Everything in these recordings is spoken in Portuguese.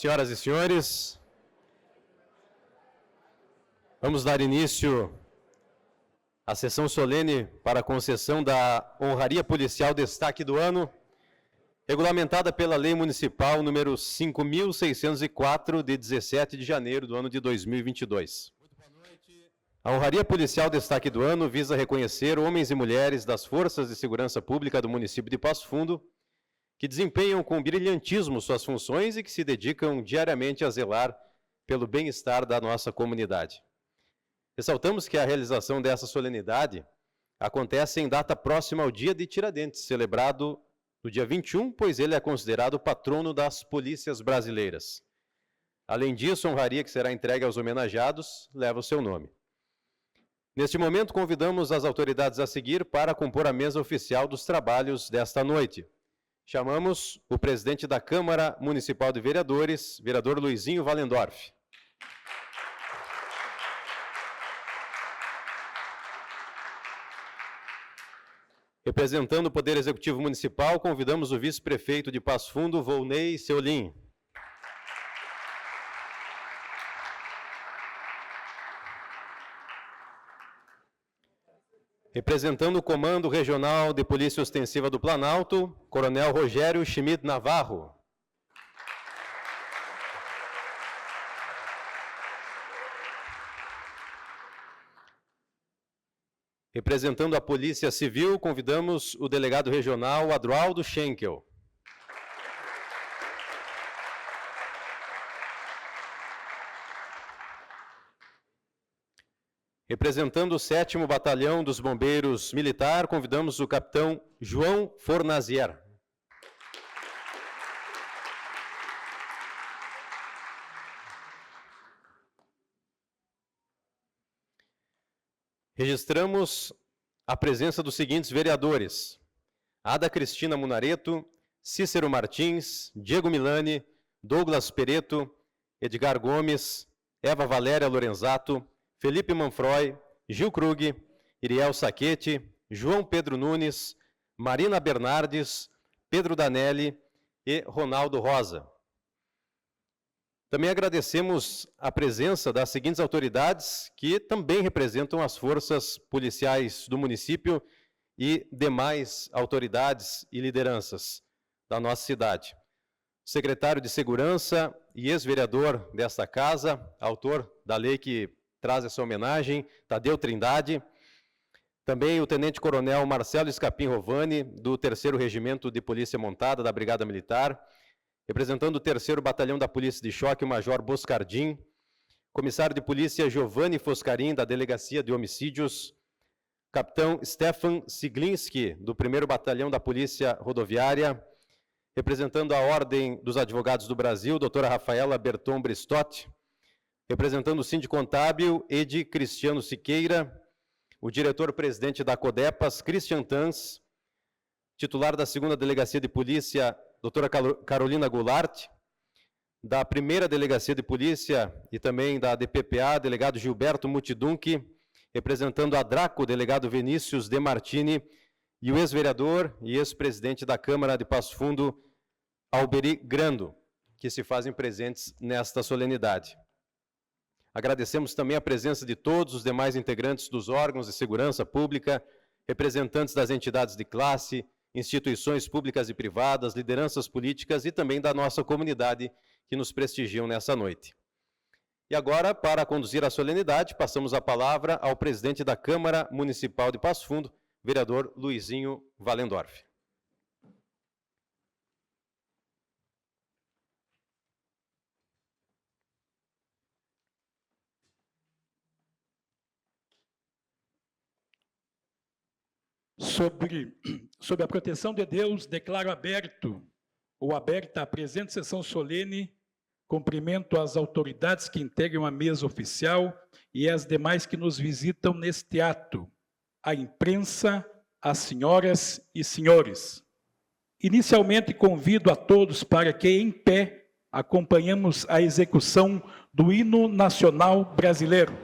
Senhoras e senhores, vamos dar início à sessão solene para a concessão da Honraria Policial Destaque do Ano, regulamentada pela Lei Municipal número 5.604, de 17 de janeiro do ano de 2022. A Honraria Policial Destaque do Ano visa reconhecer homens e mulheres das Forças de Segurança Pública do município de Passo Fundo, que desempenham com brilhantismo suas funções e que se dedicam diariamente a zelar pelo bem-estar da nossa comunidade. Ressaltamos que a realização dessa solenidade acontece em data próxima ao Dia de Tiradentes, celebrado no dia 21, pois ele é considerado o patrono das polícias brasileiras. Além disso, a honraria que será entregue aos homenageados leva o seu nome. Neste momento, convidamos as autoridades a seguir para compor a mesa oficial dos trabalhos desta noite. Chamamos o presidente da Câmara Municipal de Vereadores, vereador Luizinho Wallendorf. Representando o Poder Executivo Municipal, convidamos o vice-prefeito de Passo Fundo, Volney Seolim. Representando o Comando Regional de Polícia Ostensiva do Planalto, Coronel Rogério Schmidt Navarro. Representando a Polícia Civil, convidamos o Delegado Regional Adroaldo Schenkel. Representando o 7º Batalhão dos Bombeiros Militar, convidamos o Capitão João Fornazier. Registramos a presença dos seguintes vereadores: Ada Cristina Munareto, Cícero Martins, Diego Milani, Douglas Pereto, Edgar Gomes, Eva Valéria Lorenzato, Felipe Manfroy, Gil Krug, Iriel Saquete, João Pedro Nunes, Marina Bernardes, Pedro Danelli e Ronaldo Rosa. Também agradecemos a presença das seguintes autoridades que também representam as forças policiais do município e demais autoridades e lideranças da nossa cidade. Secretário de Segurança e ex-vereador desta casa, autor da lei que traz essa homenagem, Tadeu Trindade. Também o Tenente-Coronel Marcelo Escapim Rovani, do 3º Regimento de Polícia Montada da Brigada Militar. Representando o 3º Batalhão da Polícia de Choque, o Major Boscardim. Comissário de Polícia Giovanni Foscarim, da Delegacia de Homicídios. Capitão Stefan Siglinski, do 1º Batalhão da Polícia Rodoviária. Representando a Ordem dos Advogados do Brasil, doutora Rafaela Berton Bristotti. Representando o Síndico Contábil, Edi Cristiano Siqueira, o diretor-presidente da Codepas, Christian Tans, titular da 2ª Delegacia de Polícia, doutora Carolina Goulart, da 1ª Delegacia de Polícia e também da DPPA, delegado Gilberto Mutidunque, representando a Draco, delegado Vinícius De Martini, e o ex-vereador e ex-presidente da Câmara de Passo Fundo, Alberi Grando, que se fazem presentes nesta solenidade. Agradecemos também a presença de todos os demais integrantes dos órgãos de segurança pública, representantes das entidades de classe, instituições públicas e privadas, lideranças políticas e também da nossa comunidade que nos prestigiam nessa noite. E agora, para conduzir a solenidade, passamos a palavra ao presidente da Câmara Municipal de Passo Fundo, vereador Luizinho Wallendorf. Sob a proteção de Deus, declaro aberta a presente sessão solene, cumprimento as autoridades que integram a mesa oficial e as demais que nos visitam neste ato, a imprensa, as senhoras e senhores. Inicialmente, convido a todos para que, em pé, acompanhemos a execução do Hino Nacional Brasileiro.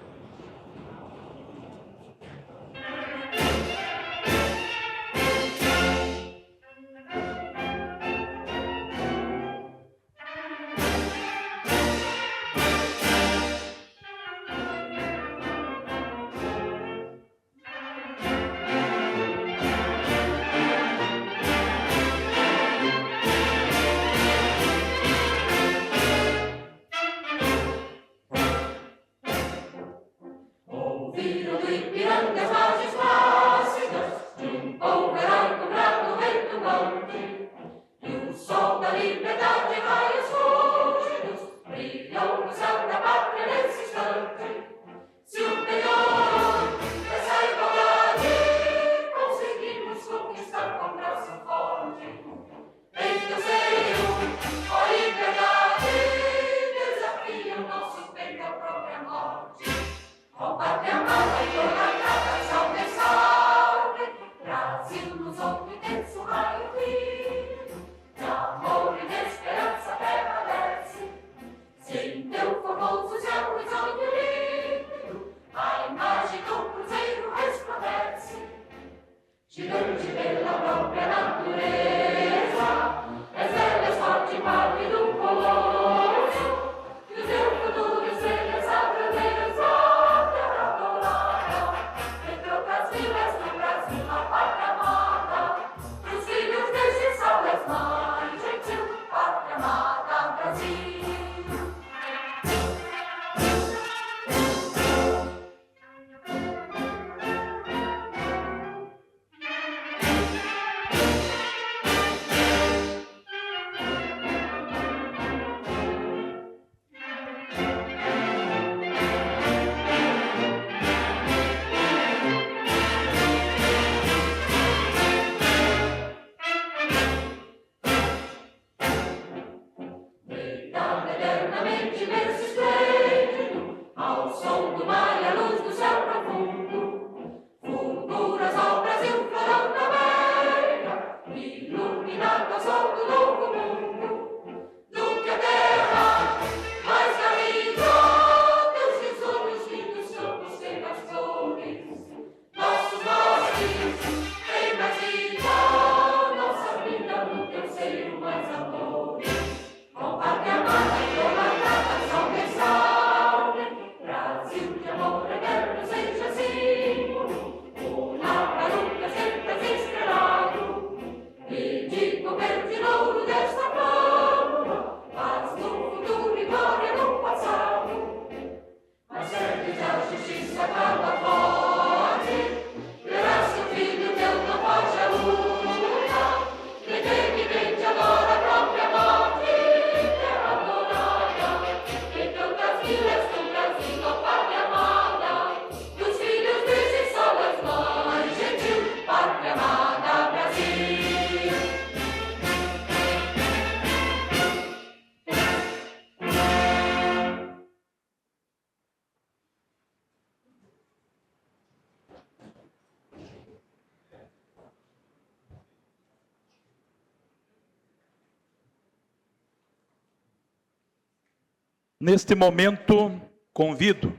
Neste momento, convido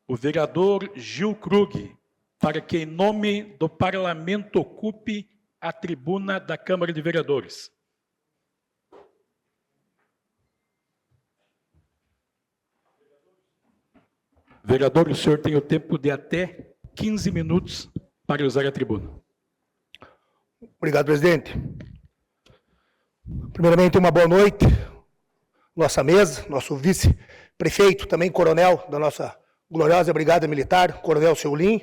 o vereador Gil Krug para que, em nome do Parlamento, ocupe a tribuna da Câmara de Vereadores. Vereador, o senhor tem o tempo de até 15 minutos para usar a tribuna. Obrigado, presidente. Primeiramente, uma boa noite. Nossa mesa, nosso vice-prefeito, também coronel da nossa gloriosa Brigada Militar, Coronel Seulin,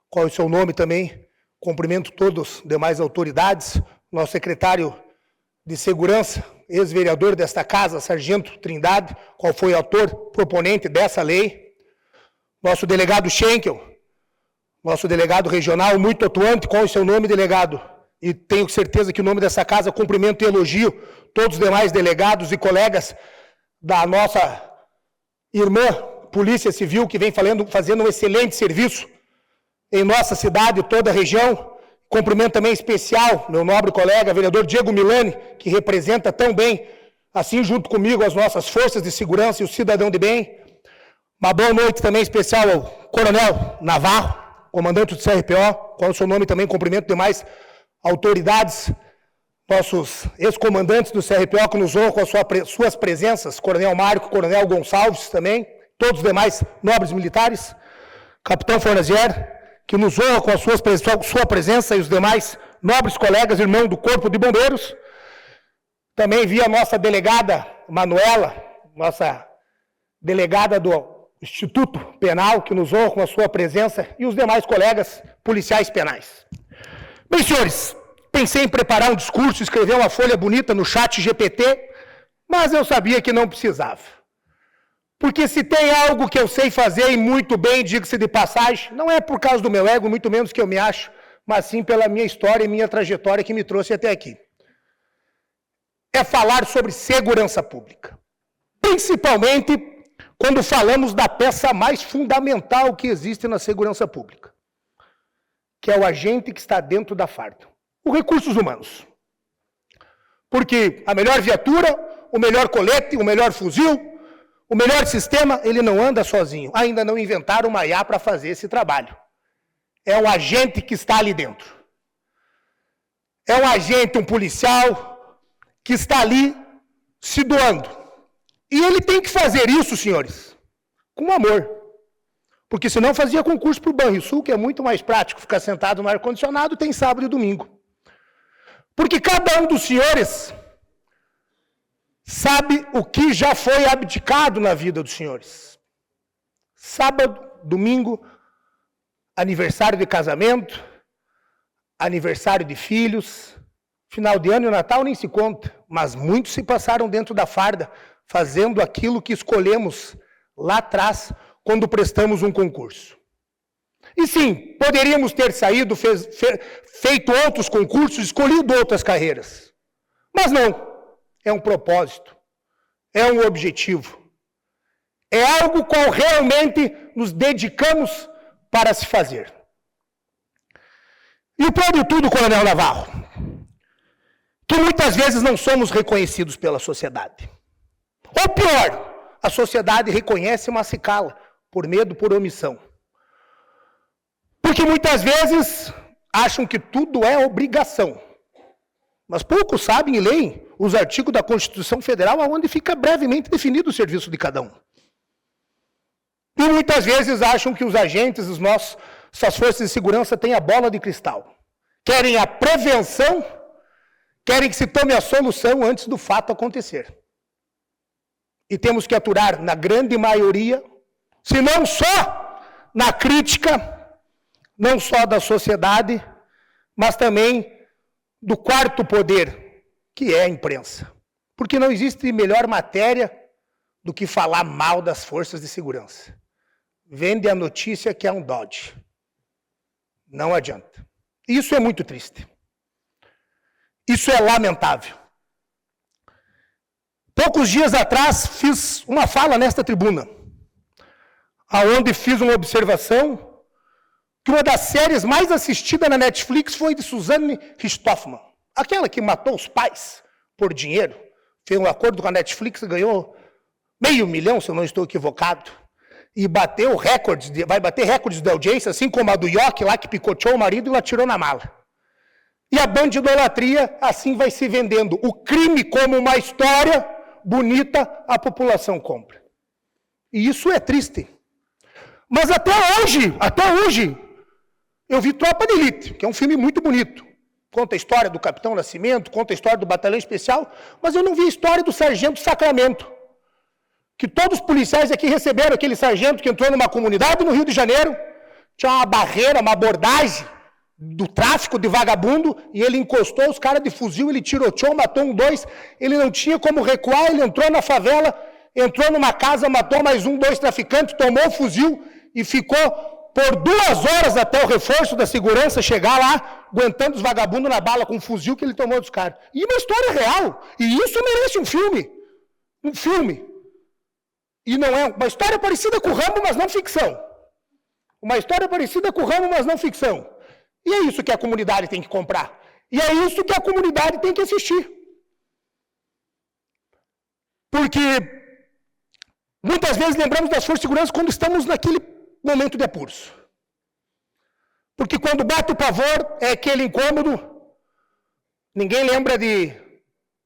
qual é o seu nome também. Cumprimento todos as demais autoridades, nosso secretário de Segurança, ex-vereador desta casa, Sargento Trindade, qual foi o autor, proponente dessa lei. Nosso delegado Schenkel, nosso delegado regional, muito atuante, qual é o seu nome, delegado? E tenho certeza que o nome dessa casa, cumprimento e elogio todos os demais delegados e colegas da nossa irmã Polícia Civil, que vem fazendo um excelente serviço em nossa cidade e toda a região. Cumprimento também especial meu nobre colega, vereador Diego Milani, que representa tão bem, assim junto comigo, as nossas forças de segurança e o cidadão de bem. Uma boa noite também especial ao Coronel Navarro, comandante do CRPO, qual é o seu nome também, cumprimento demais autoridades, nossos ex-comandantes do CRPO que nos honram com as suas presenças, Coronel Marco, Coronel Gonçalves também, todos os demais nobres militares, Capitão Fornazier, que nos honra com a sua presença, e os demais nobres colegas, irmãos do Corpo de Bombeiros. Também vi a nossa delegada Manuela, nossa delegada do Instituto Penal, que nos honra com a sua presença, e os demais colegas policiais penais. Bem, senhores, pensei em preparar um discurso, escrever uma folha bonita no chat GPT, mas eu sabia que não precisava. Porque se tem algo que eu sei fazer e muito bem, diga-se de passagem, não é por causa do meu ego, muito menos que eu me acho, mas sim pela minha história e minha trajetória que me trouxe até aqui. É falar sobre segurança pública. Principalmente quando falamos da peça mais fundamental que existe na segurança pública, que é o agente que está dentro da farda. Os recursos humanos. Porque a melhor viatura, o melhor colete, o melhor fuzil, o melhor sistema, ele não anda sozinho. Ainda não inventaram uma IA para fazer esse trabalho. É o agente que está ali dentro. é um agente, um policial, que está ali se doando. E ele tem que fazer isso, senhores, com amor. Porque senão fazia concurso para o Banrisul, que é muito mais prático ficar sentado no ar-condicionado, tem sábado e domingo. Porque cada um dos senhores sabe o que já foi abdicado na vida dos senhores. Sábado, domingo, aniversário de casamento, aniversário de filhos, final de ano e Natal nem se conta, mas muitos se passaram dentro da farda, fazendo aquilo que escolhemos lá atrás, quando prestamos um concurso. E sim, poderíamos ter saído, feito outros concursos, escolhido outras carreiras. Mas não. É um propósito. É um objetivo. É algo qual realmente nos dedicamos para se fazer. E o pior de tudo, Coronel Navarro, que muitas vezes não somos reconhecidos pela sociedade. Ou pior, a sociedade reconhece, mas se cala, por medo, por omissão. Porque muitas vezes acham que tudo é obrigação. Mas poucos sabem e leem os artigos da Constituição Federal, onde fica brevemente definido o serviço de cada um. E muitas vezes acham que os agentes, essas forças de segurança têm a bola de cristal. Querem a prevenção, querem que se tome a solução antes do fato acontecer. E temos que aturar, na grande maioria, se não só na crítica, não só da sociedade, mas também do quarto poder, que é a imprensa. Porque não existe melhor matéria do que falar mal das forças de segurança. Vende a notícia que é um Dodge. Não adianta. Isso é muito triste. Isso é lamentável. Poucos dias atrás fiz uma fala nesta tribuna, aonde fiz uma observação que uma das séries mais assistidas na Netflix foi de Suzanne Richthofen, aquela que matou os pais por dinheiro, fez um acordo com a Netflix e ganhou $500 mil, se eu não estou equivocado, e bateu recordes, vai bater recordes de audiência, assim como a do York lá que picoteou o marido e o atirou na mala. E a bandidolatria assim vai se vendendo. O crime como uma história bonita, a população compra. E isso é triste. Mas até hoje, eu vi Tropa de Elite, que é um filme muito bonito. Conta a história do Capitão Nascimento, conta a história do Batalhão Especial, mas eu não vi a história do Sargento Sacramento. Que todos os policiais aqui receberam aquele sargento que entrou numa comunidade no Rio de Janeiro, tinha uma barreira, uma abordagem do tráfico de vagabundo, e ele encostou os caras de fuzil, ele tiroteou, matou 2, ele não tinha como recuar, ele entrou na favela, entrou numa casa, matou mais 2 traficantes, tomou o fuzil e ficou por 2 horas até o reforço da segurança chegar lá, aguentando os vagabundos na bala com o fuzil que ele tomou dos caras. E uma história real, e isso merece um filme. Um filme. E não é uma história parecida com o Rambo, mas não ficção. Uma história parecida com o Rambo, mas não ficção. E é isso que a comunidade tem que comprar. E é isso que a comunidade tem que assistir. Porque muitas vezes lembramos das forças de segurança quando estamos naquele momento de apuros. Porque quando bate o pavor, é aquele incômodo. Ninguém lembra de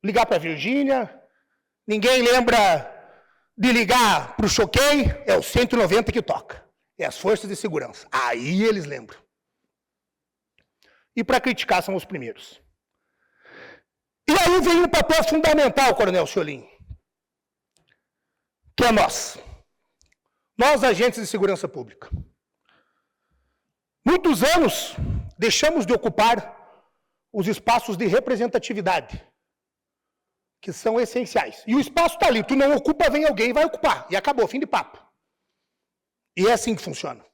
ligar para a Virgínia. Ninguém lembra de ligar para o Choquei, é o 190 que toca. É as forças de segurança. Aí eles lembram. E para criticar são os primeiros. E aí vem um papel fundamental, Coronel Ciolim, que é nós. Nós, agentes de segurança pública. Muitos anos deixamos de ocupar os espaços de representatividade, que são essenciais. E o espaço está ali, tu não ocupa, vem alguém e vai ocupar. E acabou, fim de papo. E é assim que funciona.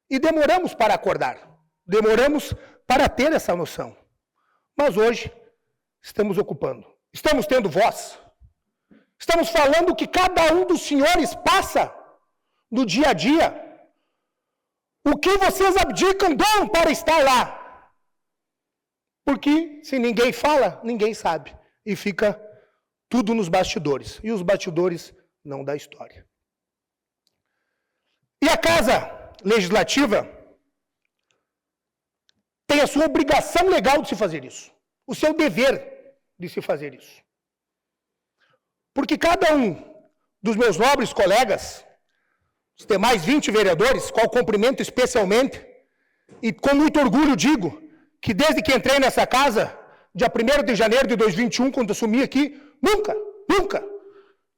E demoramos para acordar. Demoramos para ter essa noção. Mas hoje, estamos ocupando. Estamos tendo voz. Estamos falando o que cada um dos senhores passa no dia a dia. O que vocês abdicam, dão para estar lá. Porque se ninguém fala, ninguém sabe. E fica tudo nos bastidores. E os bastidores não dá história. E a Casa Legislativa tem a sua obrigação legal de se fazer isso, o seu dever de se fazer isso. Porque cada um dos meus nobres colegas, os demais 20 vereadores, qual cumprimento especialmente, e com muito orgulho digo que desde que entrei nessa casa, dia 1º de janeiro de 2021, quando assumi aqui, nunca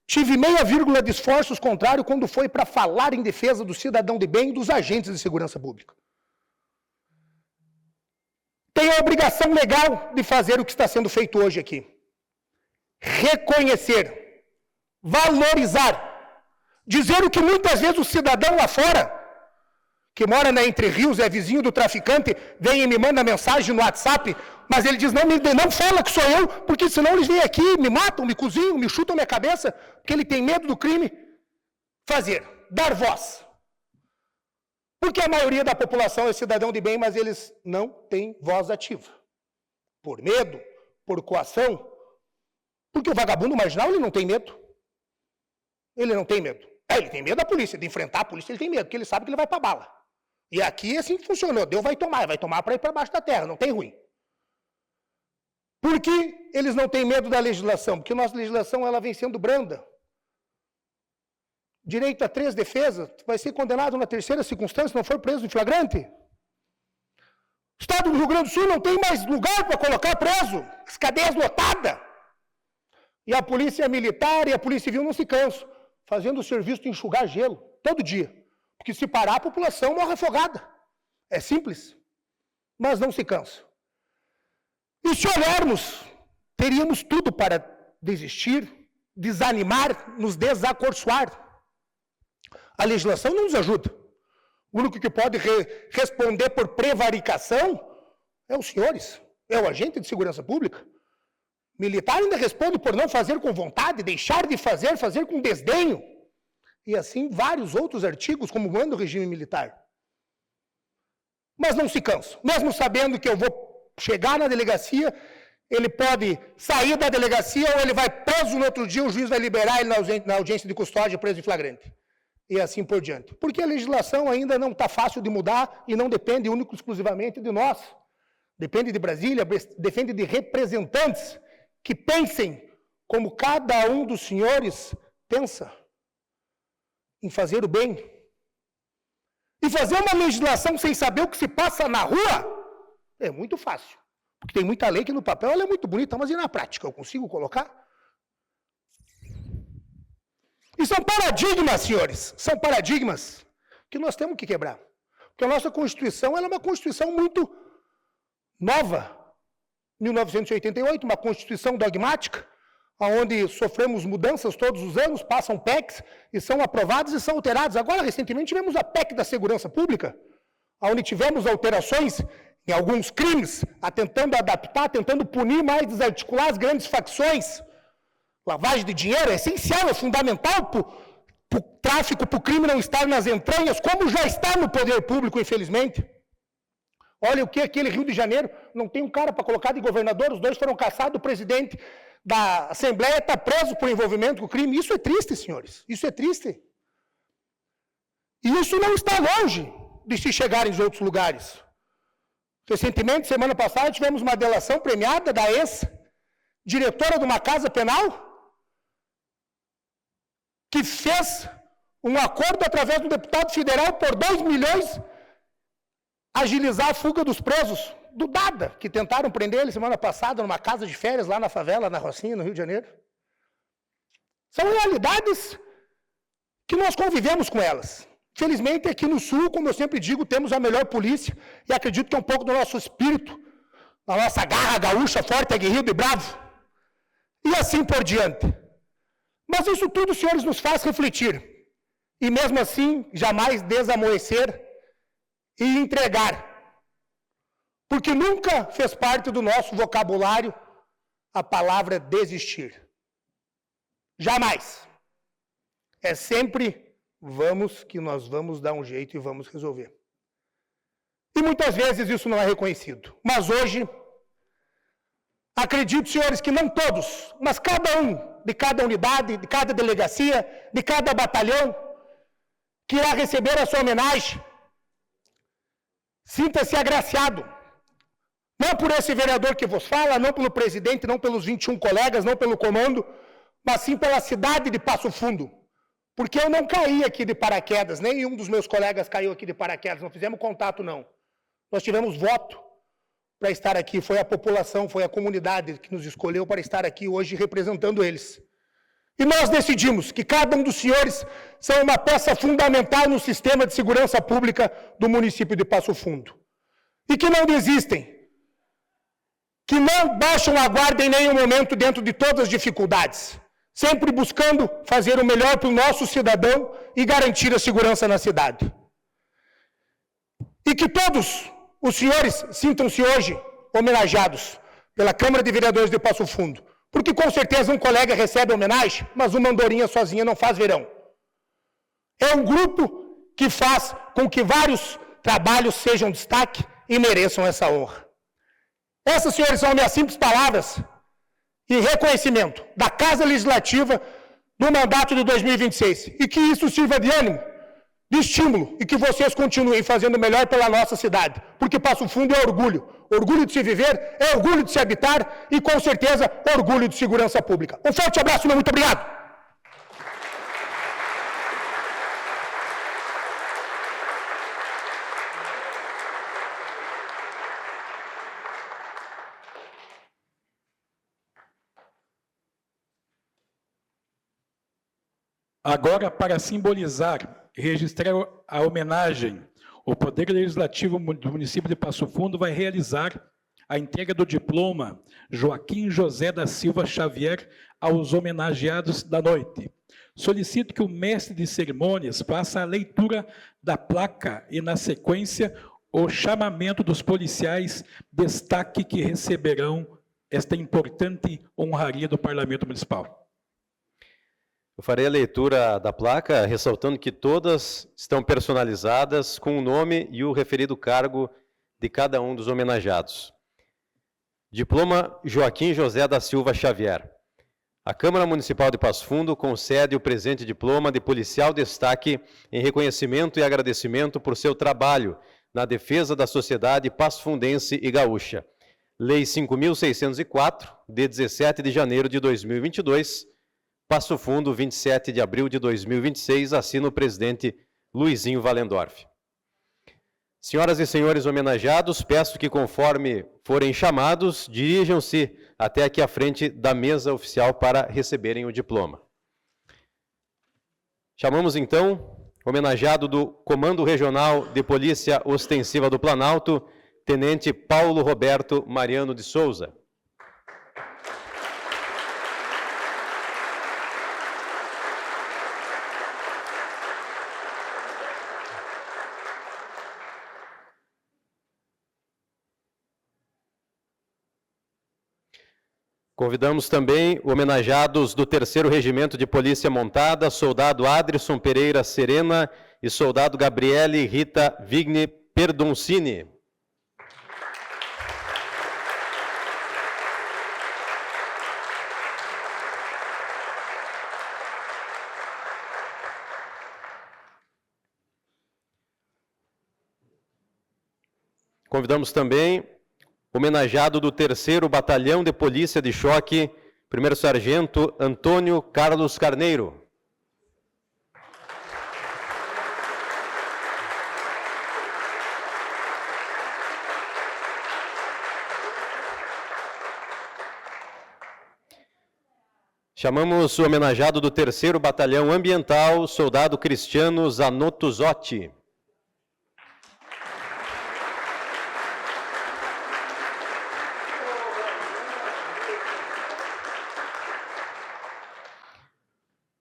tive meia vírgula de esforços contrários quando foi para falar em defesa do cidadão de bem e dos agentes de segurança pública. Tenho a obrigação legal de fazer o que está sendo feito hoje aqui. Reconhecer, valorizar, dizer o que muitas vezes o cidadão lá fora, que mora na Entre Rios, é vizinho do traficante, vem e me manda mensagem no WhatsApp, mas ele diz, não fala que sou eu, porque senão eles vêm aqui, me matam, me cozinham, me chutam minha cabeça, porque ele tem medo do crime. Fazer, dar voz. Porque a maioria da população é cidadão de bem, mas eles não têm voz ativa. Por medo, por coação, porque o vagabundo marginal, ele não tem medo. Ele não tem medo. Ele tem medo da polícia, de enfrentar a polícia, ele tem medo, porque ele sabe que ele vai para bala. E aqui assim funcionou, Deus vai tomar para ir para baixo da terra, não tem ruim. Por que eles não têm medo da legislação? Porque a nossa legislação ela vem sendo branda. Direito a 3 defesas, vai ser condenado na 3ª circunstância, se não for preso em flagrante. O Estado do Rio Grande do Sul não tem mais lugar para colocar preso, as cadeias lotadas. E a polícia militar e a polícia civil não se cansam, fazendo o serviço de enxugar gelo, todo dia. Porque se parar, a população morre afogada. É simples, mas não se cansa. E se olharmos, teríamos tudo para desistir, desanimar, nos desacorçoar. A legislação não nos ajuda. O único que pode responder por prevaricação é os senhores, é o agente de segurança pública. Militar ainda responde por não fazer com vontade, deixar de fazer, fazer com desdenho. E assim vários outros artigos, como manda o regime militar. Mas não se cansa. Mesmo sabendo que eu vou chegar na delegacia, ele pode sair da delegacia ou ele vai preso no outro dia, o juiz vai liberar ele na audiência de custódia, preso em flagrante. E assim por diante. Porque a legislação ainda não está fácil de mudar e não depende único e exclusivamente de nós. Depende de Brasília, depende de representantes que pensem como cada um dos senhores pensa em fazer o bem. E fazer uma legislação sem saber o que se passa na rua é muito fácil. Porque tem muita lei que no papel ela é muito bonita, mas e na prática? Eu consigo colocar? E são paradigmas, senhores, são paradigmas que nós temos que quebrar. Porque a nossa Constituição ela é uma Constituição muito nova. 1988, uma Constituição dogmática, onde sofremos mudanças todos os anos, passam PECs e são aprovados e são alterados. Agora, recentemente, tivemos a PEC da Segurança Pública, onde tivemos alterações em alguns crimes, tentando adaptar, tentando punir mais, desarticular as grandes facções. Lavagem de dinheiro é essencial, é fundamental para o tráfico, para o crime não estar nas entranhas, como já está no poder público, infelizmente. Olha o que aquele Rio de Janeiro, não tem um cara para colocar de governador, os dois foram caçados, o presidente da Assembleia está preso por envolvimento com o crime. Isso é triste, senhores, isso é triste. E isso não está longe de se chegar em outros lugares. Recentemente, semana passada, tivemos uma delação premiada da ex-diretora de uma casa penal, que fez um acordo através do deputado federal por 2 milhões agilizar a fuga dos presos do Dada, que tentaram prender ele semana passada numa casa de férias lá na favela, na Rocinha, no Rio de Janeiro. São realidades que nós convivemos com elas. Felizmente, aqui no Sul, como eu sempre digo, temos a melhor polícia e acredito que é um pouco do nosso espírito, da nossa garra gaúcha, forte, aguerrido e bravo. E assim por diante. Mas isso tudo, senhores, nos faz refletir. E mesmo assim, jamais desamoecer e entregar. Porque nunca fez parte do nosso vocabulário a palavra desistir. Jamais. É sempre vamos que nós vamos dar um jeito e vamos resolver. E muitas vezes isso não é reconhecido. Mas hoje, acredito, senhores, que não todos, mas cada um de cada unidade, de cada delegacia, de cada batalhão, que irá receber a sua homenagem, sinta-se agraciado, Não por esse vereador que vos fala, não pelo presidente, não pelos 21 colegas, não pelo comando, mas sim pela cidade de Passo Fundo. Porque eu não caí aqui de paraquedas, nenhum dos meus colegas caiu aqui de paraquedas, não fizemos contato, não. Nós tivemos voto para estar aqui, foi a população, foi a comunidade que nos escolheu para estar aqui hoje representando eles. E nós decidimos que cada um dos senhores são uma peça fundamental no sistema de segurança pública do município de Passo Fundo. E que não desistem, que não baixam a guarda em nenhum momento dentro de todas as dificuldades, sempre buscando fazer o melhor para o nosso cidadão e garantir a segurança na cidade. E que todos os senhores sintam-se hoje homenageados pela Câmara de Vereadores de Passo Fundo, porque com certeza um colega recebe homenagem, mas uma andorinha sozinha não faz verão. É um grupo que faz com que vários trabalhos sejam destaque e mereçam essa honra. Essas, senhores, são minhas simples palavras e reconhecimento da Casa Legislativa do mandato de 2026. E que isso sirva de ânimo, de estímulo, e que vocês continuem fazendo o melhor pela nossa cidade. Porque Passo Fundo é orgulho. Orgulho de se viver, é orgulho de se habitar e, com certeza, orgulho de segurança pública. Um forte abraço, meu muito obrigado. Agora, para simbolizar e registrar a homenagem, o Poder Legislativo do município de Passo Fundo vai realizar a entrega do diploma Joaquim José da Silva Xavier aos homenageados da noite. Solicito que o mestre de cerimônias faça a leitura da placa e, na sequência, o chamamento dos policiais, destaque que receberão esta importante honraria do Parlamento Municipal. Eu farei a leitura da placa, ressaltando que todas estão personalizadas com o nome e o referido cargo de cada um dos homenageados. Diploma Joaquim José da Silva Xavier. A Câmara Municipal de Passo Fundo concede o presente diploma de policial destaque em reconhecimento e agradecimento por seu trabalho na defesa da sociedade passofundense e gaúcha. Lei 5.604, de 17 de janeiro de 2022, Passo Fundo, 27 de abril de 2026, assina o presidente Luizinho Wallendorf. Senhoras e senhores homenageados, peço que, conforme forem chamados, dirijam-se até aqui à frente da mesa oficial para receberem o diploma. Chamamos, então, homenageado do Comando Regional de Polícia Ostensiva do Planalto, Tenente Paulo Roberto Mariano de Souza. Convidamos também homenageados do 3º Regimento de Polícia Montada, soldado Adrisson Pereira Serena e soldado Gabriele Rita Vigne Perdoncini. Convidamos também homenageado do 3º Batalhão de Polícia de Choque, 1º Sargento Antônio Carlos Carneiro. Chamamos o homenageado do 3º Batalhão Ambiental, soldado Cristiano Zanotto Zotti.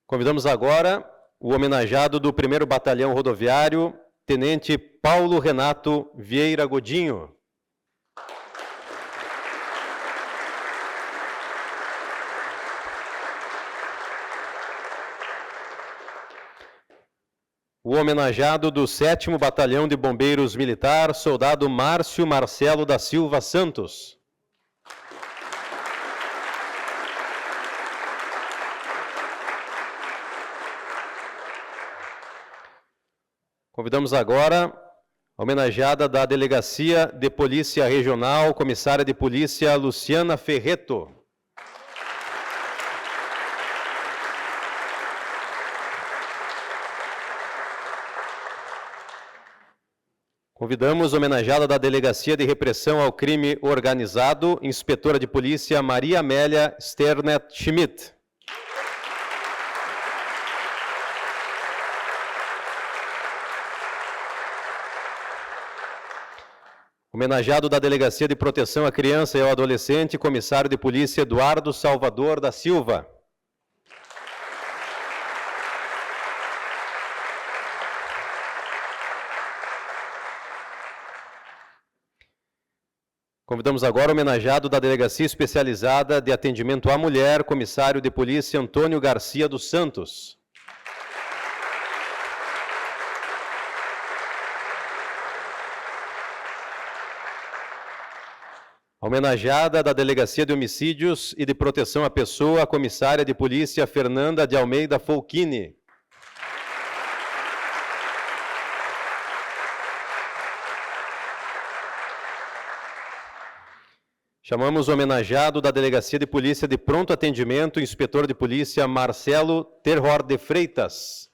Convidamos agora o homenageado do 1º Batalhão Rodoviário, Tenente Paulo Renato Vieira Godinho. O homenageado do 7º Batalhão de Bombeiros Militar, soldado Márcio Marcelo da Silva Santos. Convidamos agora a Homenageada da Delegacia de Polícia Regional, Comissária de Polícia Luciana Ferreto. Convidamos homenageada da Delegacia de Repressão ao Crime Organizado, Inspetora de Polícia Maria Amélia Sternet Schmidt. Homenageado da Delegacia de Proteção à Criança e ao Adolescente, Comissário de Polícia Eduardo Salvador da Silva. Convidamos agora o homenageado da Delegacia Especializada de Atendimento à Mulher, Comissário de Polícia Antônio Garcia dos Santos. Homenageada da Delegacia de Homicídios e de Proteção à Pessoa, a Comissária de Polícia Fernanda de Almeida Folchini. Chamamos o homenageado da Delegacia de Polícia de Pronto Atendimento, Inspetor de Polícia Marcelo Terror de Freitas.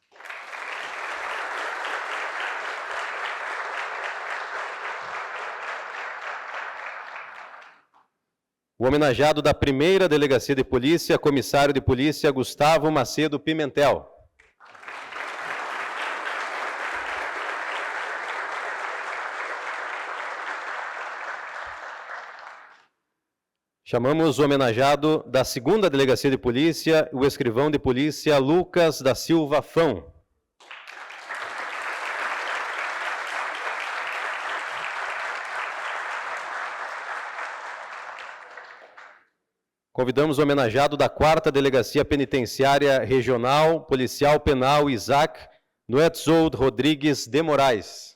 O homenageado da Primeira Delegacia de Polícia, Comissário de Polícia Gustavo Macedo Pimentel. Chamamos o homenageado da Segunda Delegacia de Polícia, o escrivão de polícia Lucas da Silva Fão. Convidamos o homenageado da 4ª Delegacia Penitenciária Regional, Policial Penal Isaac Noetzold Rodrigues de Moraes.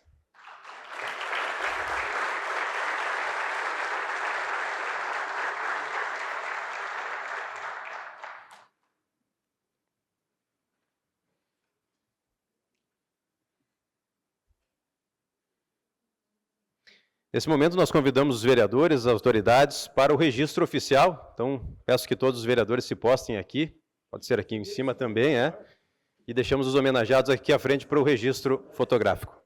Nesse momento, nós convidamos os vereadores, as autoridades, para o registro oficial. Então, peço que todos os vereadores se postem aqui, pode ser aqui em cima também, e deixamos os homenageados aqui à frente para o registro fotográfico.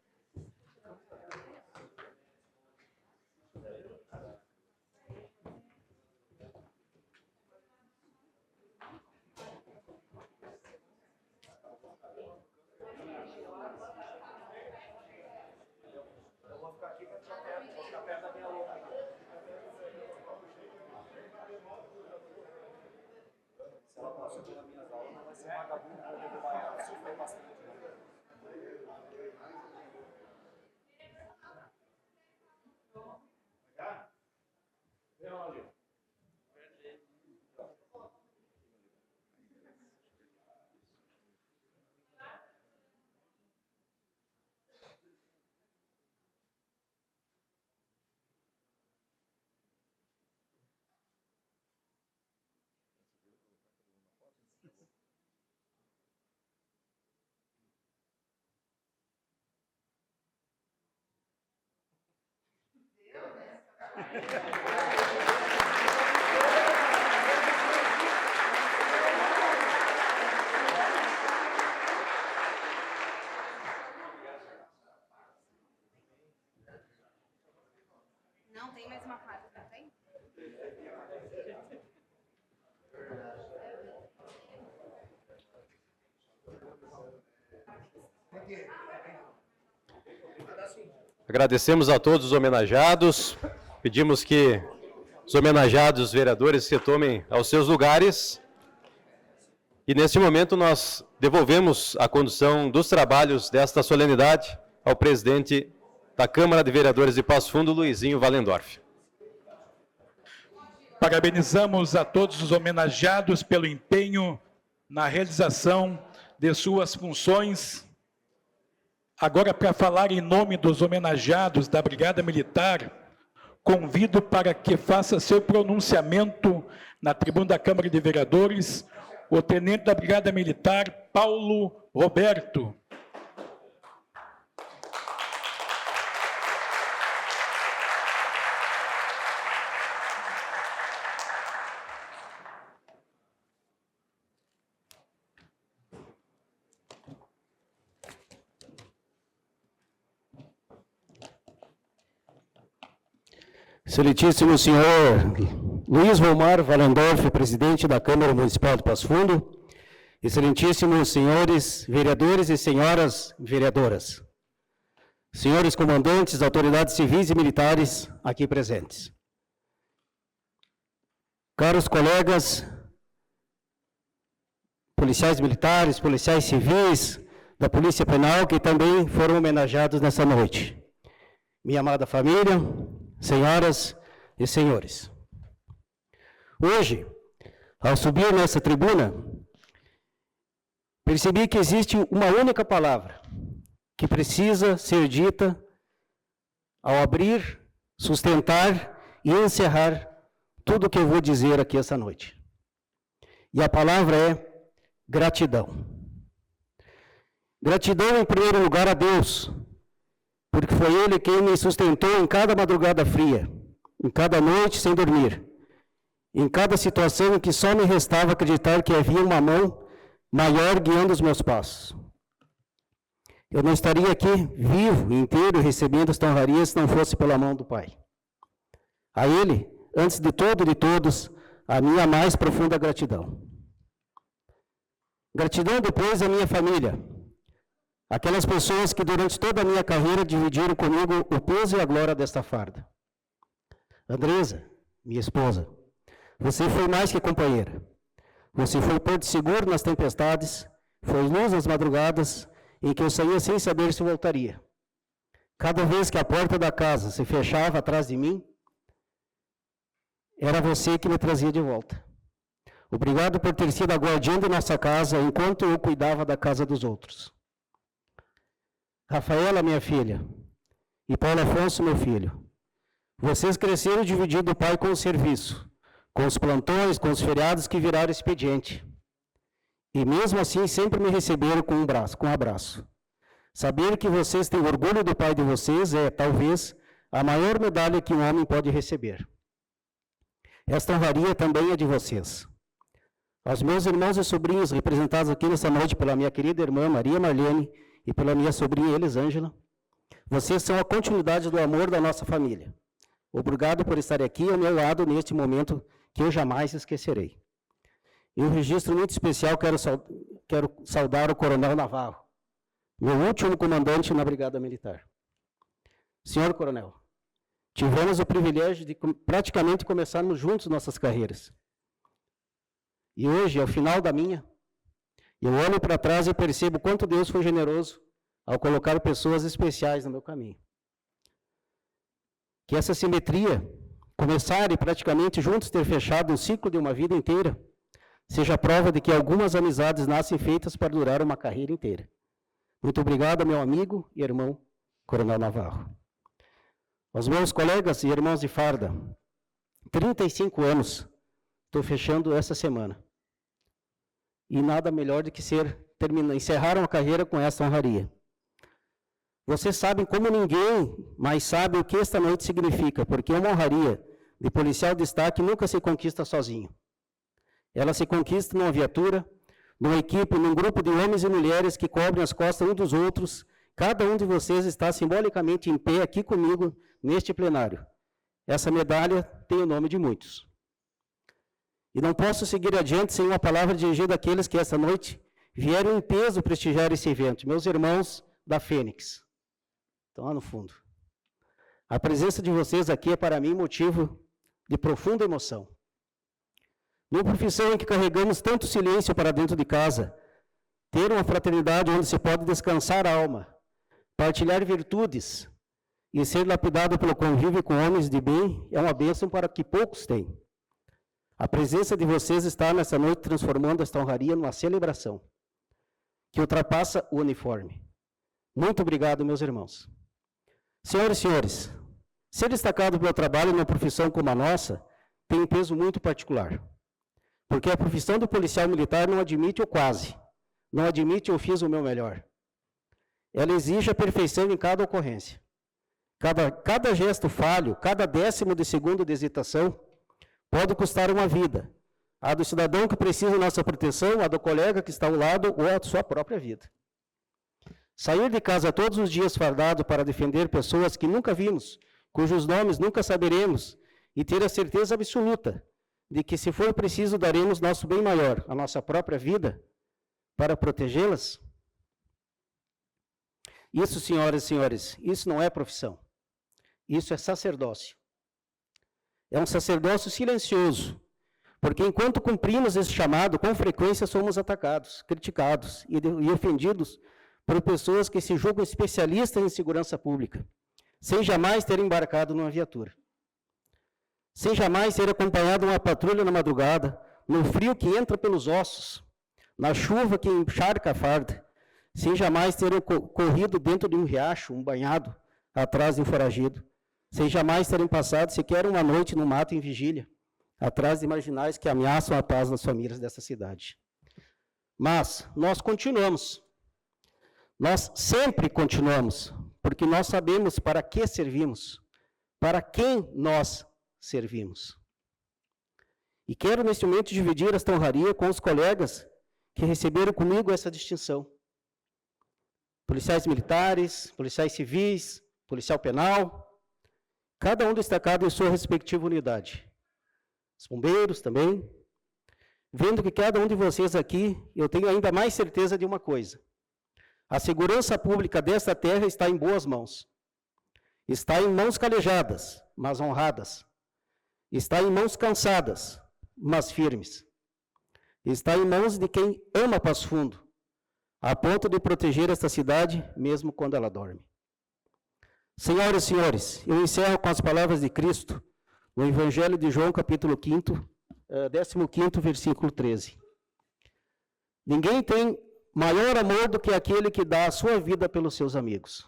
Não, tem mais uma fase, não tem? Agradecemos a todos os homenageados, pedimos que os homenageados, os vereadores, se retomem aos seus lugares. E neste momento nós devolvemos a condução dos trabalhos desta solenidade ao presidente da Câmara de Vereadores de Passo Fundo, Luizinho Wallendorf. Parabenizamos a todos os homenageados pelo empenho na realização de suas funções. Agora, para falar em nome dos homenageados da Brigada Militar, convido para que faça seu pronunciamento na tribuna da Câmara de Vereadores o tenente da Brigada Militar, Paulo Roberto. Excelentíssimo senhor Luiz Volmar Valendorf, presidente da Câmara Municipal de Passo Fundo, excelentíssimos senhores vereadores e senhoras vereadoras, senhores comandantes, autoridades civis e militares aqui presentes, caros colegas, policiais militares, policiais civis, da Polícia Penal, que também foram homenageados nessa noite, minha amada família, senhoras e senhores. Hoje, ao subir nessa tribuna, percebi que existe uma única palavra que precisa ser dita ao abrir, sustentar e encerrar tudo o que eu vou dizer aqui essa noite. E a palavra é gratidão. Gratidão, em primeiro lugar, a Deus, porque foi Ele quem me sustentou em cada madrugada fria, em cada noite sem dormir, em cada situação em que só me restava acreditar que havia uma mão maior guiando os meus passos. Eu não estaria aqui vivo, inteiro, recebendo esta honraria se não fosse pela mão do Pai. A Ele, antes de todo e de todos, a minha mais profunda gratidão. Gratidão depois à minha família, aquelas pessoas que durante toda a minha carreira dividiram comigo o peso e a glória desta farda. Andresa, minha esposa, você foi mais que companheira. Você foi porto seguro nas tempestades, foi luz nas madrugadas em que eu saía sem saber se voltaria. Cada vez que a porta da casa se fechava atrás de mim, era você que me trazia de volta. Obrigado por ter sido a guardiã da nossa casa enquanto eu cuidava da casa dos outros. Rafaela, minha filha, e Paulo Afonso, meu filho, vocês cresceram dividindo o pai com o serviço, com os plantões, com os feriados que viraram expediente. E mesmo assim sempre me receberam com um abraço. Saber que vocês têm orgulho do pai de vocês é, talvez, a maior medalha que um homem pode receber. Esta honraria também é de vocês. Aos meus irmãos e sobrinhos, representados aqui nessa noite pela minha querida irmã Maria Marlene e pela minha sobrinha Elisângela, vocês são a continuidade do amor da nossa família. Obrigado por estar aqui ao meu lado neste momento que eu jamais esquecerei. Em um registro muito especial, quero saudar o Coronel Navarro, meu último comandante na Brigada Militar. Senhor Coronel, tivemos o privilégio de praticamente começarmos juntos nossas carreiras. E hoje, ao final da minha, eu olho para trás e percebo quanto Deus foi generoso ao colocar pessoas especiais no meu caminho. Que essa simetria, começar e praticamente juntos ter fechado um ciclo de uma vida inteira, seja a prova de que algumas amizades nascem feitas para durar uma carreira inteira. Muito obrigado, meu amigo e irmão Coronel Navarro. Aos meus colegas e irmãos de farda, 35 anos, estou fechando essa semana. E nada melhor do que encerrar uma carreira com essa honraria. Vocês sabem como ninguém mais sabe o que esta noite significa, porque uma honraria de policial de destaque nunca se conquista sozinho. Ela se conquista numa viatura, numa equipe, num grupo de homens e mulheres que cobrem as costas uns dos outros. Cada um de vocês está simbolicamente em pé aqui comigo neste plenário. Essa medalha tem o nome de muitos. E não posso seguir adiante sem uma palavra dirigida àqueles que esta noite vieram em peso prestigiar esse evento, meus irmãos da Fênix. Estão lá no fundo. A presença de vocês aqui é para mim motivo de profunda emoção. Numa profissão em que carregamos tanto silêncio para dentro de casa, ter uma fraternidade onde se pode descansar a alma, partilhar virtudes e ser lapidado pelo convívio com homens de bem é uma bênção para que poucos têm. A presença de vocês está nessa noite transformando esta honraria numa celebração que ultrapassa o uniforme. Muito obrigado, meus irmãos. Senhoras e senhores, ser destacado pelo trabalho numa profissão como a nossa tem um peso muito particular, porque a profissão do policial militar não admite o quase, não admite eu fiz o meu melhor. Ela exige a perfeição em cada ocorrência. Cada gesto falho, cada décimo de segundo de hesitação pode custar uma vida. A do cidadão que precisa da nossa proteção, a do colega que está ao lado ou a sua própria vida. Sair de casa todos os dias fardado para defender pessoas que nunca vimos, cujos nomes nunca saberemos e ter a certeza absoluta de que, se for preciso, daremos nosso bem maior, a nossa própria vida, para protegê-las? Isso, senhoras e senhores, isso não é profissão. Isso é sacerdócio. É um sacerdócio silencioso, porque enquanto cumprimos esse chamado, com frequência somos atacados, criticados e ofendidos por pessoas que se julgam especialistas em segurança pública, sem jamais ter embarcado numa viatura, sem jamais ter acompanhado uma patrulha na madrugada, no frio que entra pelos ossos, na chuva que encharca a farda, sem jamais ter corrido dentro de um riacho, um banhado, atrás de um foragido, sem jamais terem passado sequer uma noite no mato em vigília, atrás de marginais que ameaçam a paz das famílias dessa cidade. Mas nós continuamos. Nós sempre continuamos, porque nós sabemos para que servimos, para quem nós servimos. E quero, neste momento, dividir esta honraria com os colegas que receberam comigo essa distinção. Policiais militares, policiais civis, policial penal, cada um destacado em sua respectiva unidade. Os bombeiros também. Vendo que cada um de vocês aqui, eu tenho ainda mais certeza de uma coisa. A segurança pública desta terra está em boas mãos. Está em mãos calejadas, mas honradas. Está em mãos cansadas, mas firmes. Está em mãos de quem ama Passo Fundo, a ponto de proteger esta cidade, mesmo quando ela dorme. Senhoras e senhores, eu encerro com as palavras de Cristo, no Evangelho de João, capítulo 5, 15º, versículo 13. Ninguém tem maior amor do que aquele que dá a sua vida pelos seus amigos.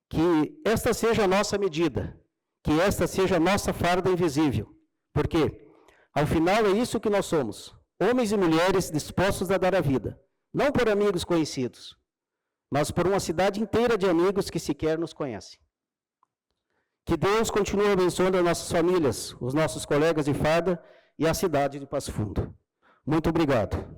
Que esta seja a nossa medida, que esta seja a nossa farda invisível, porque, ao final, é isso que nós somos, homens e mulheres dispostos a dar a vida, não por amigos conhecidos, mas por uma cidade inteira de amigos que sequer nos conhecem. Que Deus continue abençoando as nossas famílias, os nossos colegas de farda e a cidade de Passo Fundo. Muito obrigado.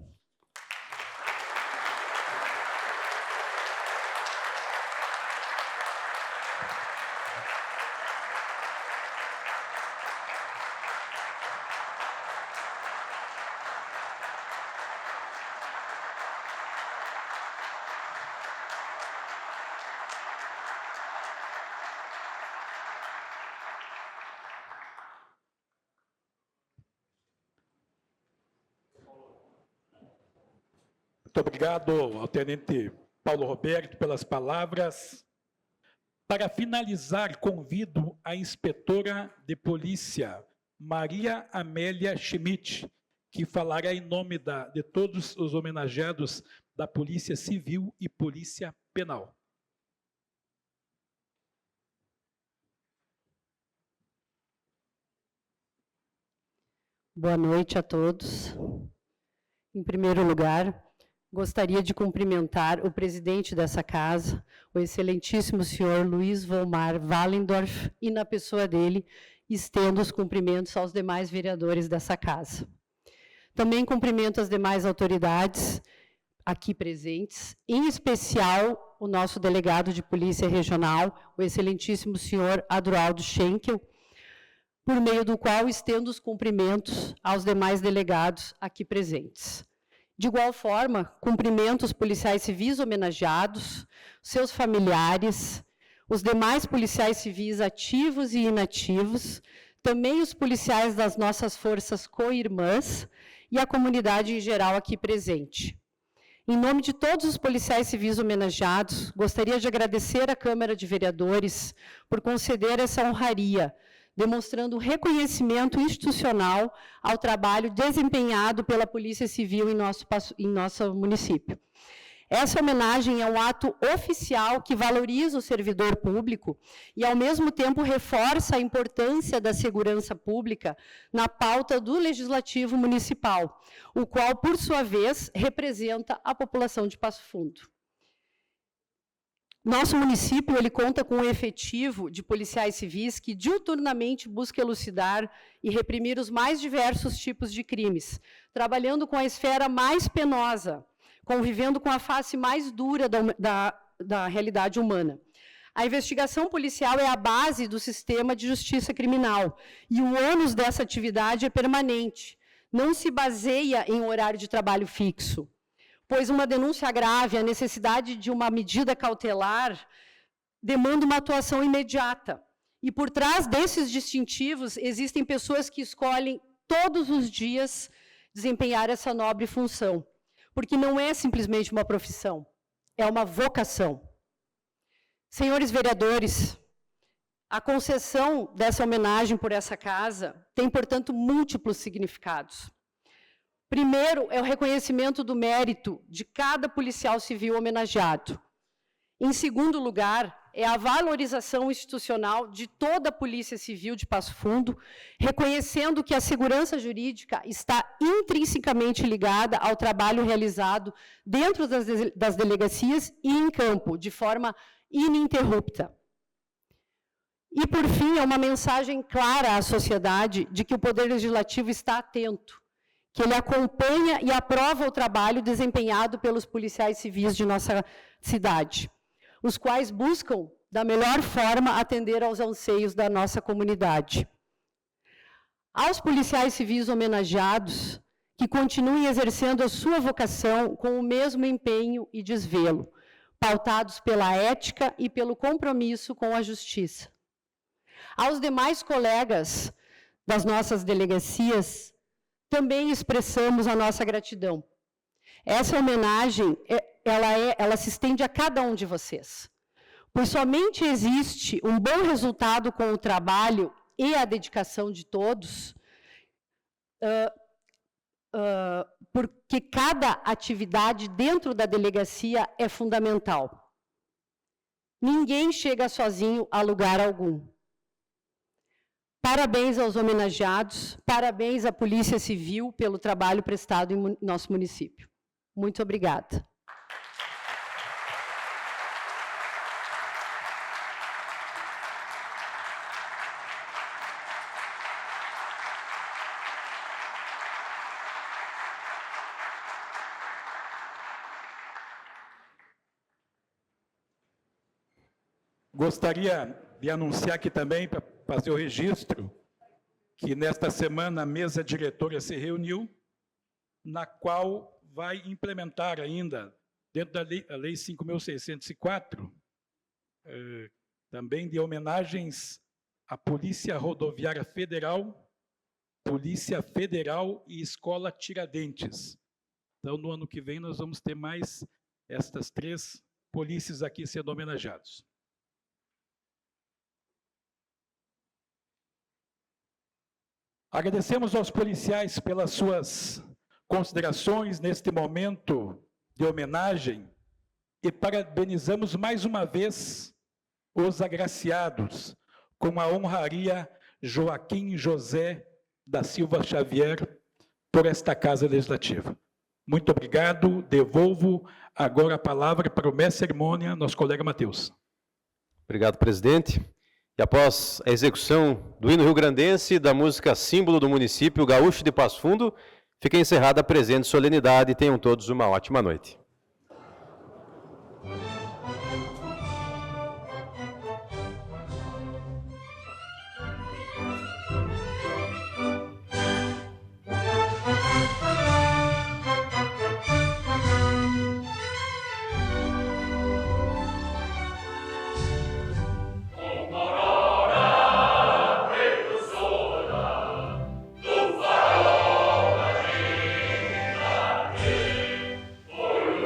Muito obrigado ao tenente Paulo Roberto pelas palavras. Para finalizar, convido a inspetora de polícia, Maria Amélia Schmidt, que falará em nome de todos os homenageados da Polícia Civil e Polícia Penal. Boa noite a todos. Em primeiro lugar, gostaria de cumprimentar o presidente dessa casa, o excelentíssimo senhor Luiz Volmar Wallendorf, e na pessoa dele, estendo os cumprimentos aos demais vereadores dessa casa. Também cumprimento as demais autoridades aqui presentes, em especial o nosso delegado de Polícia Regional, o excelentíssimo senhor Adroaldo Schenkel, por meio do qual estendo os cumprimentos aos demais delegados aqui presentes. De igual forma, cumprimento os policiais civis homenageados, seus familiares, os demais policiais civis ativos e inativos, também os policiais das nossas forças co-irmãs e a comunidade em geral aqui presente. Em nome de todos os policiais civis homenageados, gostaria de agradecer à Câmara de Vereadores por conceder essa honraria, demonstrando reconhecimento institucional ao trabalho desempenhado pela Polícia Civil em nosso município. Essa homenagem é um ato oficial que valoriza o servidor público e, ao mesmo tempo, reforça a importância da segurança pública na pauta do Legislativo Municipal, o qual, por sua vez, representa a população de Passo Fundo. Nosso município ele conta com um efetivo de policiais civis que diuturnamente busca elucidar e reprimir os mais diversos tipos de crimes, trabalhando com a esfera mais penosa, convivendo com a face mais dura da realidade humana. A investigação policial é a base do sistema de justiça criminal e o ônus dessa atividade é permanente. Não se baseia em horário de trabalho fixo, pois uma denúncia grave, a necessidade de uma medida cautelar, demanda uma atuação imediata. E por trás desses distintivos, existem pessoas que escolhem todos os dias desempenhar essa nobre função, porque não é simplesmente uma profissão, é uma vocação. Senhores vereadores, a concessão dessa homenagem por essa casa tem, portanto, múltiplos significados. Primeiro, é o reconhecimento do mérito de cada policial civil homenageado. Em segundo lugar, é a valorização institucional de toda a Polícia Civil de Passo Fundo, reconhecendo que a segurança jurídica está intrinsecamente ligada ao trabalho realizado dentro das delegacias e em campo, de forma ininterrupta. E, por fim, é uma mensagem clara à sociedade de que o Poder Legislativo está atento, que ele acompanha e aprova o trabalho desempenhado pelos policiais civis de nossa cidade, os quais buscam, da melhor forma, atender aos anseios da nossa comunidade. Aos policiais civis homenageados, que continuem exercendo a sua vocação com o mesmo empenho e desvelo, pautados pela ética e pelo compromisso com a justiça. Aos demais colegas das nossas delegacias, também expressamos a nossa gratidão. Essa homenagem, ela se estende a cada um de vocês, pois somente existe um bom resultado com o trabalho e a dedicação de todos, porque cada atividade dentro da delegacia é fundamental. Ninguém chega sozinho a lugar algum. Parabéns aos homenageados, parabéns à Polícia Civil pelo trabalho prestado em nosso município. Muito obrigada. Gostaria de anunciar aqui também, para fazer o registro, que nesta semana a mesa diretora se reuniu, na qual vai implementar ainda, dentro da lei 5.604, também de homenagens à Polícia Rodoviária Federal, Polícia Federal e Escola Tiradentes. Então, no ano que vem, nós vamos ter mais estas 3 polícias aqui sendo homenageados. Agradecemos aos policiais pelas suas considerações neste momento de homenagem e parabenizamos mais uma vez os agraciados com a honraria Joaquim José da Silva Xavier por esta Casa Legislativa. Muito obrigado. Devolvo agora a palavra para o mestre cerimônia, nosso colega Matheus. Obrigado, presidente. E após a execução do hino rio-grandense e da música símbolo do município gaúcho de Passo Fundo, fica encerrada a presente solenidade. Tenham todos uma ótima noite. Por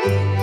Obrigada.